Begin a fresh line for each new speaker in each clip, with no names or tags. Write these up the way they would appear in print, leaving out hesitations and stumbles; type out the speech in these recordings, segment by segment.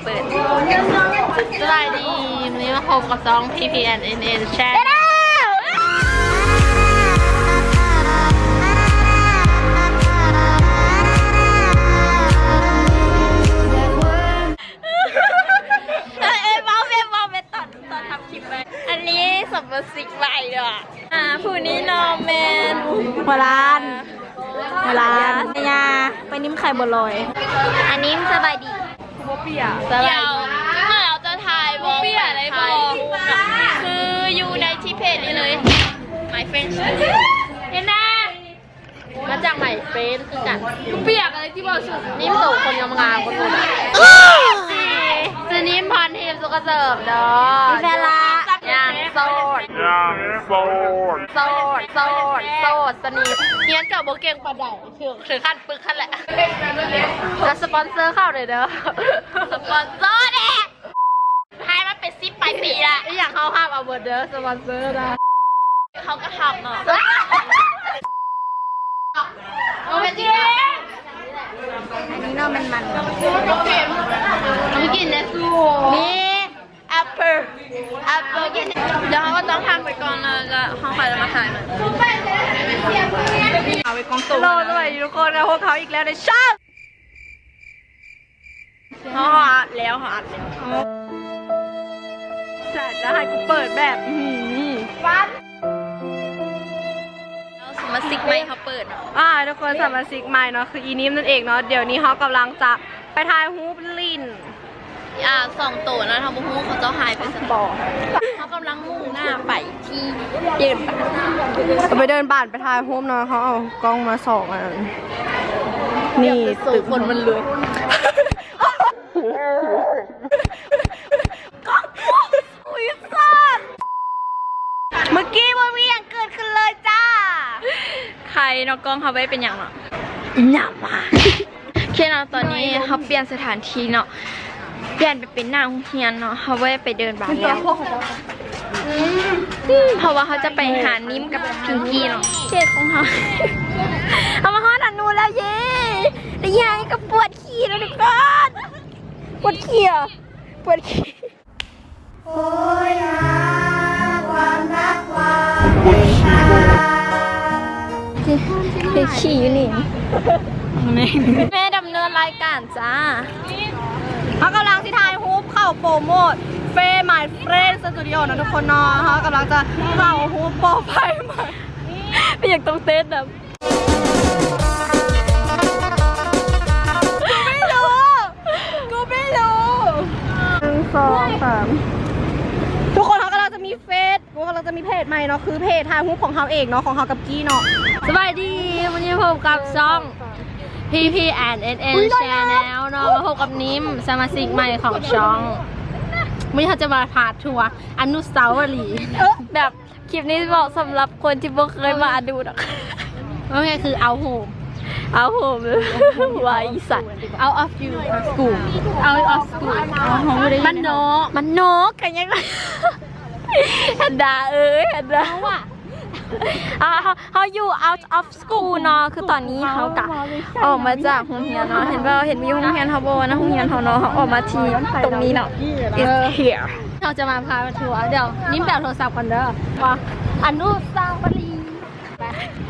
เปิดสบายดีวันนี้มาพบกับซอง PPNNN แชร์อันนี้สับปะสิกใบด้วยผู้นี้นอมแมน
หัวร้านเนี่ยไปนิ่มไข่บัวลอยอันนี้สบายดี
เดี๋ยวเราจะถ่ายวงถ่ายคืออยู่ในที่เพจนี้เลย My Friends เห็นนะมาจาก My Friends คือกันเปียกอะไรที่บอกสุดนิ่มตู่คนงามคนนู้นจะนิ่มพรเทพสุกเสริมเด้อ
มีแฟนละ
ยังโสดสนิทเฮียนกับโบเก่งปะใดถือขั้นปึกขั้นแหละแล้วสปอนเซอร์เข้าเลยเด้อสปอนเซอร์เนี่ยให้มันเป็น10 ปีละอยากเข้าห้ามเอาเบอร์เด้อสปอนเซอร์นะเขาก็ทำเนาะเอาไปจริง
อันนี้เนาะมัน
ไม่กินนะสู้นี่แอปเปิลกินเดี๋ยวเขาก็ต้องทำไปก่อนแล้วเขาใครจะมาถ่ายมันเอาไปกองตัว
สวัสดีทุกคนนะพวกเขาอีกแล้วในช่อง
เขาอัดแล้ว
จัดจะให้กูเปิดแบบฟัน
สมาชิกใหม่เขาเปิดเนา
ะทุกคนสมาชิกใหม่เนาะคืออีนิมนั่นเองเนาะเดี๋ยวนี้เขากำลังจะไปถ่ายฮูปลิน
2 ตัวนะทำบุ้งเขาจะหายไปสักบ่อเขากำลังมุ่งหน้าไปที่เดินบ้าน
ไปเดินบ้านไปถ่ายฮูปเนาะเขาเอากล้องมาส่องนี่
ตึกคนมันเลย
อุ้ยสัตว์เมื่อกี้มันมีอย่างเกิดขึ้นเลยจ้า
ใครนอกกล้องเขาไว้เป็นอย่างเนาะหนามากแค่เราตอนนี้เขาเปลี่ยนสถานที่เนาะเปลี่ยนไปเป็นหน้าโรงเรียนเนาะเขาไว้ไปเดินบ้านแล้วเพราะว่าเขาจะไปหานิ่มกับพิงกี้เนาะเจ๊ของเขาเอามาฮอดอันนู้นแล้วเย่แต่ยังก็ปวดขี้แล้วทุกคน
ปวดขี้โอ้ยนะความรักความขี้อยู่นี่
แม่ดำเนินรายการจ้า
เขากำลังที่ถ่ายฮูปเข้าโปรโมทเฟย์หมายเฟรนสตูดิโอนะทุกคนเนาะเขากำลังจะเข้าฮูปโปรไฟล์ใหม่
ไม่อยากต้องเต้นแบบ
กูไม่รู้1 2 3ทุกคนเขากำลังจะมีเพจใหม่เนาะคือเพจถ่ายฮูปของเขาเองเนาะของเขากับกี้เนาะ
สบายดีวันนี้พบกับช่อง PPNNN Channel เนาะมาพบกับนิ่มสมาชิกใหม่ของช่องวันนี้เขาจะมาพาทัวร์อนุสาวรีย์แบบคลิปนี้บอกสำหรับคนที่ไม่เคยมาดูหรอกว่าไงคือเอาโฮมวายสัตว์ out of you school out of school มันโนกันยังไงฮันดาฮันดาเขาอยู่ out of school เนาะคือตอนนี้เขากะออกมาจากโรงเรียนเนาะเห็นมีโรงเรียนเขาบอกนะโรงเรียนเขาเนาะเขาออกมาที่ตรงนี้เนาะ is here เราจะมาพาทัวร์เดี๋ยวนิ่มแบบโทรศัพท์กันเด้อว่าอนุสาวรีย์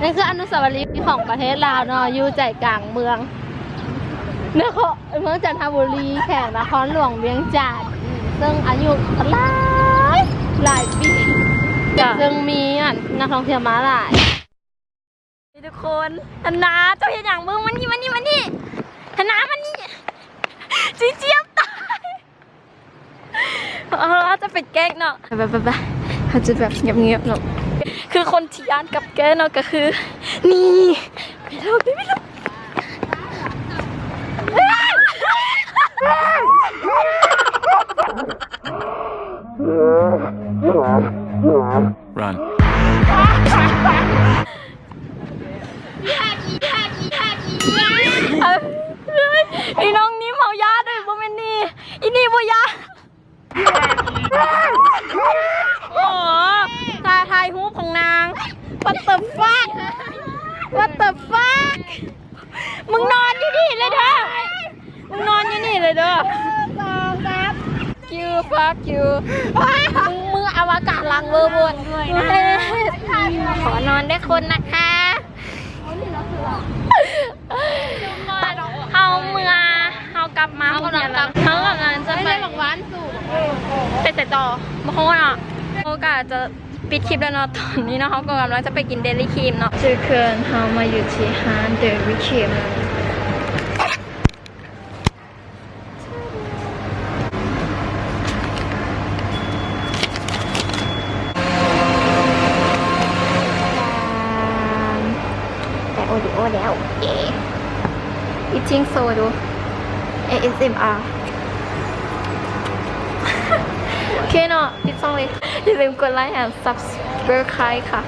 นี่คืออนุสาวรีย์ของประเทศลาวเนาะอยู่ใจกลางเมืองเมืองจันทบุรีแข่งนครหลวงเวียงจันทร์ซึ่งอายุหลายปีซึ่งมีนักท่องเที่ยวมาหลายทุกคนธนาเจ้าเห็นอย่างมึงมันนี่ธนามันนี่เจี๊ยบตายเราจะเป็นแก๊กเนาะไปเขาจะแบบเงียบเนาะคือคนที่ย้านกับแกเนาะก็คือนี่ไม่รู้
Run.
ไอ้น้องนิ่มเอายาด้วยบ่แม่นนี่อีนี่บ่ยาโอ้ทายฮูปของนาง What the fuck มึงนอนอยู่นี่เลยเด้อ fuck you มึงอวกาศลังเวอร์บนขอนอนได้คนนะคะเฮาเมื่อเฮากลับมาเขากำลังจะไปเป็นแต่ต่อมาโคตรอ่ะโอกาสจะปิดคลิปแล้วเนาะตอนนี้เนาะเขากำลังจะไปกินเดลี่ครีมเนาะชื่อเคินเฮามาอยู่ที่ร้านเดลี่ครีมแต่โอดิโอแล้วเอ๋อีจิ้งโซดู ASMR โอเคเนาะปิดช่องเลยอย่าลืมกดไลค์และ subscribe ค่ะ